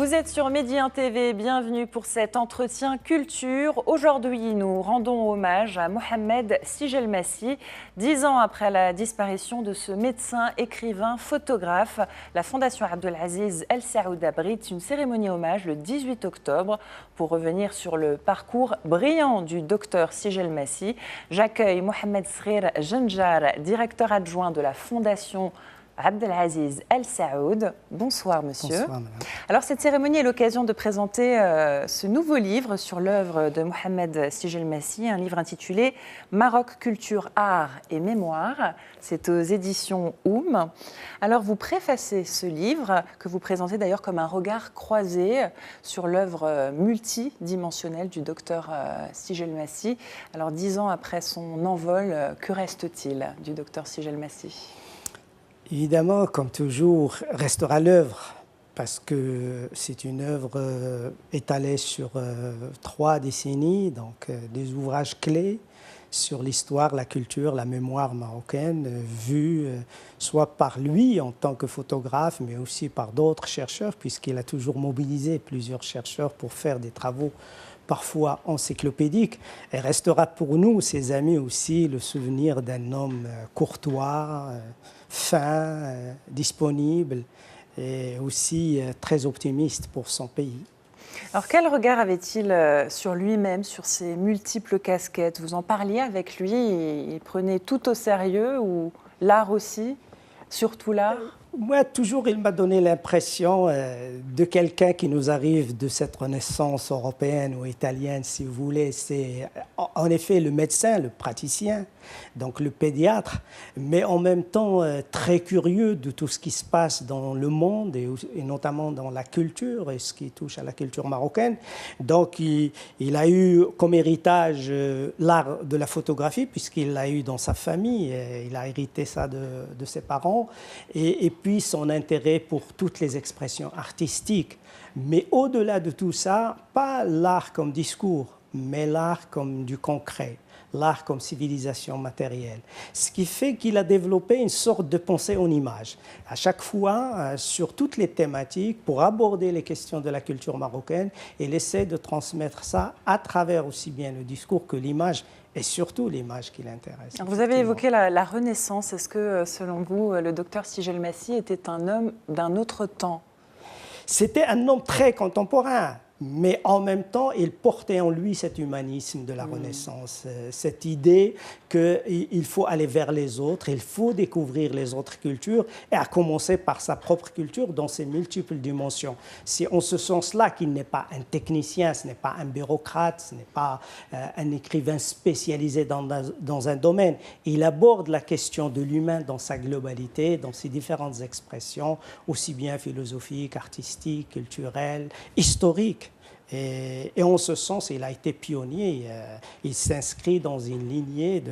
Vous êtes sur Medi 1 TV, bienvenue pour cet entretien culture. Aujourd'hui, nous rendons hommage à Mohamed Sigelmassi. 10 ans après la disparition de ce médecin, écrivain, photographe, la Fondation Abdelaziz El Saoud abrite une cérémonie hommage le 18 octobre. Pour revenir sur le parcours brillant du docteur Sigelmassi, j'accueille Mohamed Srir Jenjar, directeur adjoint de la Fondation Abdelaziz El Saoud. Bonsoir, monsieur. Bonsoir, madame. Alors, cette cérémonie est l'occasion de présenter ce nouveau livre sur l'œuvre de Mohamed Sigelmassi, un livre intitulé Maroc, culture, art et mémoire. C'est aux éditions Oum. Alors, vous préfacez ce livre, que vous présentez d'ailleurs comme un regard croisé sur l'œuvre multidimensionnelle du docteur Sigelmassi. Alors, 10 ans après son envol, que reste-t-il du docteur Sigelmassi ? Évidemment, comme toujours, restera l'œuvre, parce que c'est une œuvre étalée sur 3 décennies, donc des ouvrages clés sur l'histoire, la culture, la mémoire marocaine, vue soit par lui en tant que photographe, mais aussi par d'autres chercheurs, puisqu'il a toujours mobilisé plusieurs chercheurs pour faire des travaux parfois encyclopédiques. Et restera pour nous, ses amis aussi, le souvenir d'un homme courtois, fin, disponible et aussi très optimiste pour son pays. Alors, quel regard avait-il sur lui-même, sur ses multiples casquettes? Vous en parliez avec lui, il prenait tout au sérieux, ou l'art aussi, surtout l'art? Moi, toujours, il m'a donné l'impression de quelqu'un qui nous arrive de cette renaissance européenne ou italienne, si vous voulez. C'est en effet le médecin, le praticien, donc le pédiatre, mais en même temps très curieux de tout ce qui se passe dans le monde et notamment dans la culture et ce qui touche à la culture marocaine. Donc, il a eu comme héritage l'art de la photographie, puisqu'il l'a eu dans sa famille. Il a hérité ça de ses parents. Et puis son intérêt pour toutes les expressions artistiques. Mais au-delà de tout ça, pas l'art comme discours, mais l'art comme du concret, l'art comme civilisation matérielle. Ce qui fait qu'il a développé une sorte de pensée en image. À chaque fois, sur toutes les thématiques, pour aborder les questions de la culture marocaine, il essaie de transmettre ça à travers aussi bien le discours que l'image, et surtout l'image qui l'intéresse. Vous avez évoqué la Renaissance. Est-ce que, selon vous, le docteur Sigelmassi était un homme d'un autre temps? C'était un homme très contemporain, mais en même temps, il portait en lui cet humanisme de la Renaissance, cette idée qu'il faut aller vers les autres, il faut découvrir les autres cultures, et à commencer par sa propre culture dans ses multiples dimensions. C'est en ce sens-là qu'il n'est pas un technicien, ce n'est pas un bureaucrate, ce n'est pas un écrivain spécialisé dans un domaine. Il aborde la question de l'humain dans sa globalité, dans ses différentes expressions, aussi bien philosophiques, artistiques, culturelles, historiques. Et en ce sens, il a été pionnier. Il s'inscrit dans une lignée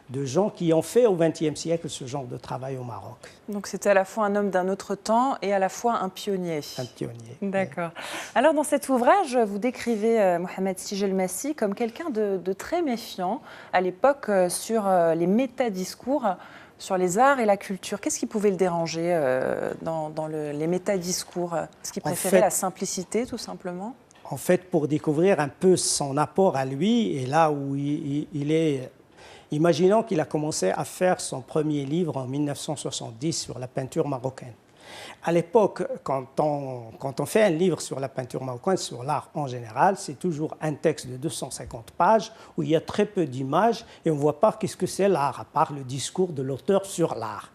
de gens qui ont fait au XXe siècle ce genre de travail au Maroc. Donc c'était à la fois un homme d'un autre temps et à la fois un pionnier. Un pionnier. D'accord. Alors dans cet ouvrage, vous décrivez Mohamed Sigelmassi comme quelqu'un de très méfiant à l'époque sur les métadiscours sur les arts et la culture. Qu'est-ce qui pouvait le déranger dans les métadiscours? Est-ce qu'il préférait la simplicité, tout simplement? En fait, pour découvrir un peu son apport à lui, et là où il est... Imaginons qu'il a commencé à faire son premier livre en 1970 sur la peinture marocaine. À l'époque, quand on fait un livre sur la peinture marocaine, sur l'art en général, c'est toujours un texte de 250 pages où il y a très peu d'images et on ne voit pas qu'est-ce que c'est l'art, à part le discours de l'auteur sur l'art.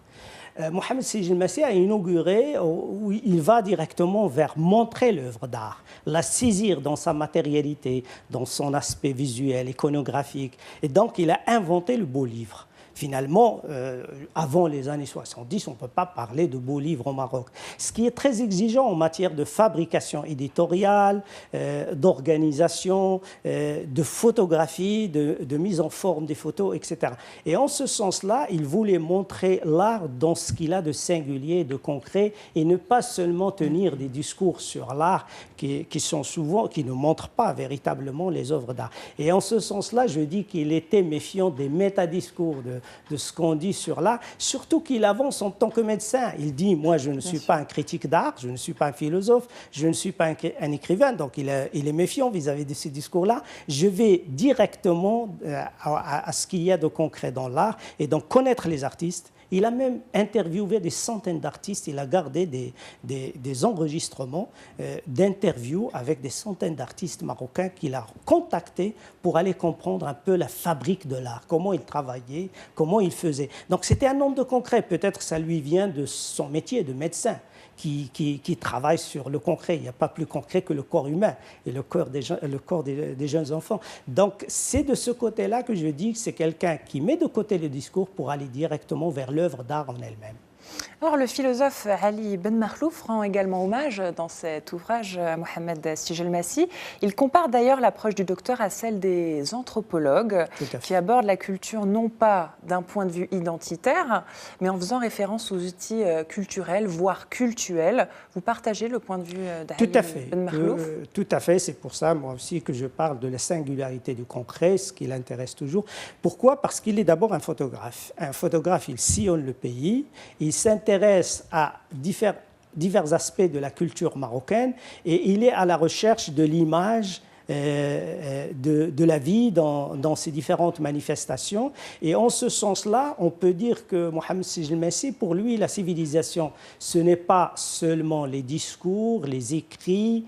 Mohamed Sigelmassi a inauguré où il va directement vers montrer l'œuvre d'art, la saisir dans sa matérialité, dans son aspect visuel, iconographique. Et donc, il a inventé le beau livre. Finalement, avant les années 70, on ne peut pas parler de beaux livres au Maroc. Ce qui est très exigeant en matière de fabrication éditoriale, d'organisation, de photographie, de mise en forme des photos, etc. Et en ce sens-là, il voulait montrer l'art dans ce qu'il a de singulier, de concret, et ne pas seulement tenir des discours sur l'art qui ne montrent pas véritablement les œuvres d'art. Et en ce sens-là, je dis qu'il était méfiant des métadiscours de ce qu'on dit sur l'art, surtout qu'il avance en tant que médecin. Il dit, moi, je ne suis pas un critique d'art, je ne suis pas un philosophe, je ne suis pas un écrivain, donc il est méfiant vis-à-vis de ces discours-là. Je vais directement à ce qu'il y a de concret dans l'art et donc connaître les artistes. Il a même interviewé des centaines d'artistes, il a gardé des enregistrements d'interviews avec des centaines d'artistes marocains qu'il a contactés pour aller comprendre un peu la fabrique de l'art, comment il travaillait, comment il faisait. Donc c'était un homme de concret, peut-être ça lui vient de son métier de médecin. Qui travaille sur le concret. Il n'y a pas plus concret que le corps humain et le corps des jeunes enfants. Donc, c'est de ce côté-là que je dis que c'est quelqu'un qui met de côté le discours pour aller directement vers l'œuvre d'art en elle-même. Alors, le philosophe Ali Ben Makhlouf rend également hommage dans cet ouvrage à Mohamed Sijelmassi. Il compare d'ailleurs l'approche du docteur à celle des anthropologues qui abordent la culture non pas d'un point de vue identitaire, mais en faisant référence aux outils culturels, voire cultuels. Vous partagez le point de vue d'Ali Ben Makhlouf ? Tout à fait. C'est pour ça, moi aussi, que je parle de la singularité du concret, ce qui l'intéresse toujours. Pourquoi ? Parce qu'il est d'abord un photographe. Un photographe, il sillonne le pays, il s'intéresse à divers aspects de la culture marocaine et il est à la recherche de l'image de la vie dans ces différentes manifestations. Et en ce sens-là, on peut dire que Mohamed Sijelmassi, pour lui, la civilisation, ce n'est pas seulement les discours, les écrits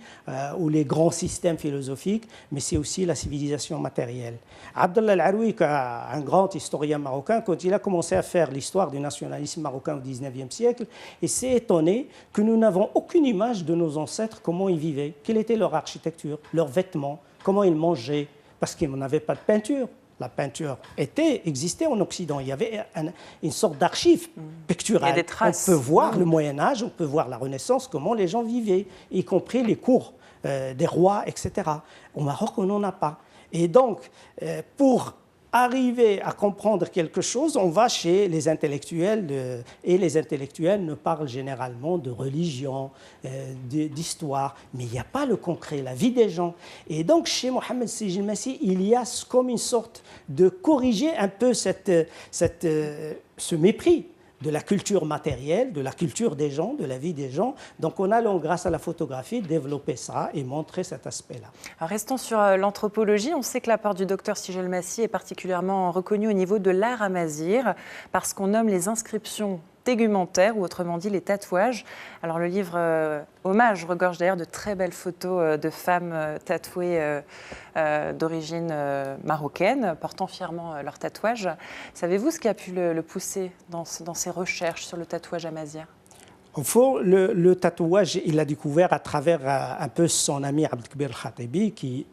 ou les grands systèmes philosophiques, mais c'est aussi la civilisation matérielle. Abdallah Al-Aroui, un grand historien marocain, quand il a commencé à faire l'histoire du nationalisme marocain au XIXe siècle, il s'est étonné que nous n'avons aucune image de nos ancêtres, comment ils vivaient, quelle était leur architecture, leurs vêtements, comment ils mangeaient, parce qu'ils n'avaient pas de peinture. La peinture existait en Occident. Il y avait une sorte d'archive picturale. Il y a des traces. On peut voir le Moyen-Âge, on peut voir la Renaissance, comment les gens vivaient, y compris les cours des rois, etc. Au Maroc, on n'en a pas. Et donc, pour arriver à comprendre quelque chose, on va chez les intellectuels, et les intellectuels ne parlent généralement de religion, d'histoire, mais il n'y a pas le concret, la vie des gens. Et donc, chez Mohamed Sijelmassi, il y a comme une sorte de corriger un peu ce mépris de la culture matérielle, de la culture des gens, de la vie des gens. Donc on a, grâce à la photographie, développé ça et montré cet aspect-là. Alors restons sur l'anthropologie. On sait que l'apport du docteur Sijelmassi est particulièrement reconnu au niveau de l'art amazigh parce qu'on nomme les inscriptions tégumentaires, ou autrement dit les tatouages. Alors le livre Hommage regorge d'ailleurs de très belles photos de femmes tatouées d'origine marocaine, portant fièrement leur tatouage. Savez-vous ce qui a pu le pousser dans ses recherches sur le tatouage amazigh ? Au fond, le tatouage, il l'a découvert à travers un peu son ami Abdelkbir Khatibi, qui,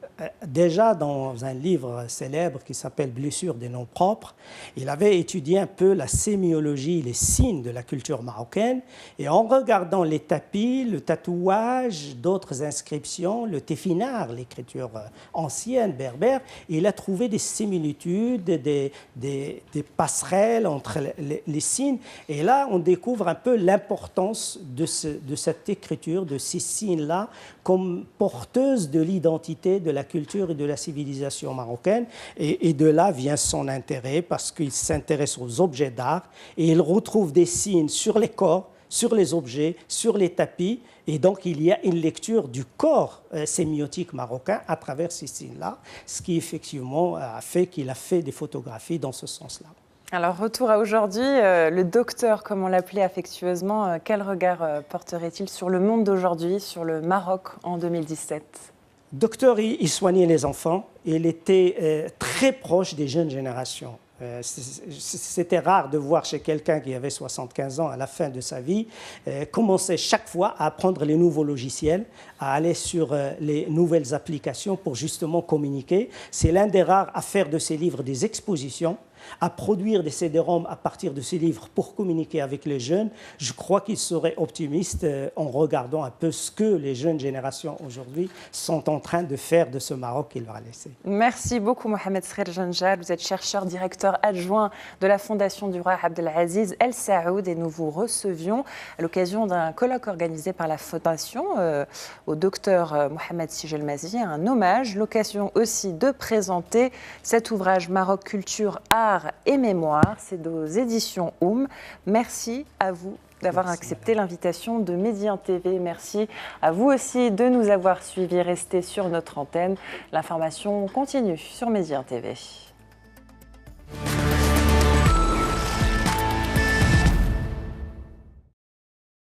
déjà dans un livre célèbre qui s'appelle Blessures des noms propres, il avait étudié un peu la sémiologie, les signes de la culture marocaine, et en regardant les tapis, le tatouage, d'autres inscriptions, le téfinar, l'écriture ancienne, berbère, il a trouvé des similitudes, des passerelles entre les signes, et là, on découvre un peu l'importance de cette écriture, de ces signes-là, comme porteuse de l'identité, de la culture et de la civilisation marocaine. Et de là vient son intérêt, parce qu'il s'intéresse aux objets d'art et il retrouve des signes sur les corps, sur les objets, sur les tapis. Et donc, il y a une lecture du corps sémiotique marocain à travers ces signes-là, ce qui effectivement a fait qu'il a fait des photographies dans ce sens-là. Alors, retour à aujourd'hui, le docteur, comme on l'appelait affectueusement, quel regard porterait-il sur le monde d'aujourd'hui, sur le Maroc en 2017 ? Docteur, il soignait les enfants, il était très proche des jeunes générations. C'était rare de voir chez quelqu'un qui avait 75 ans à la fin de sa vie commencer chaque fois à apprendre les nouveaux logiciels, à aller sur les nouvelles applications pour justement communiquer. C'est l'un des rares à faire de ces livres des expositions, à produire des CD-ROM à partir de ces livres pour communiquer avec les jeunes. Je crois qu'il serait optimiste en regardant un peu ce que les jeunes générations aujourd'hui sont en train de faire de ce Maroc qu'il leur a laissé. Merci beaucoup Mohamed Sghir Janjal. Vous êtes chercheur directeur adjoint de la Fondation du roi Abdelaziz El Saoud et nous vous recevions à l'occasion d'un colloque organisé par la Fondation au docteur Mohamed Sijelmassi, un hommage, l'occasion aussi de présenter cet ouvrage Maroc Culture Art Histoire et Mémoire. C'est aux éditions Oum. Merci à vous d'avoir accepté l'invitation de Médien TV. Merci à vous aussi de nous avoir suivis. Restez sur notre antenne. L'information continue sur Médien TV.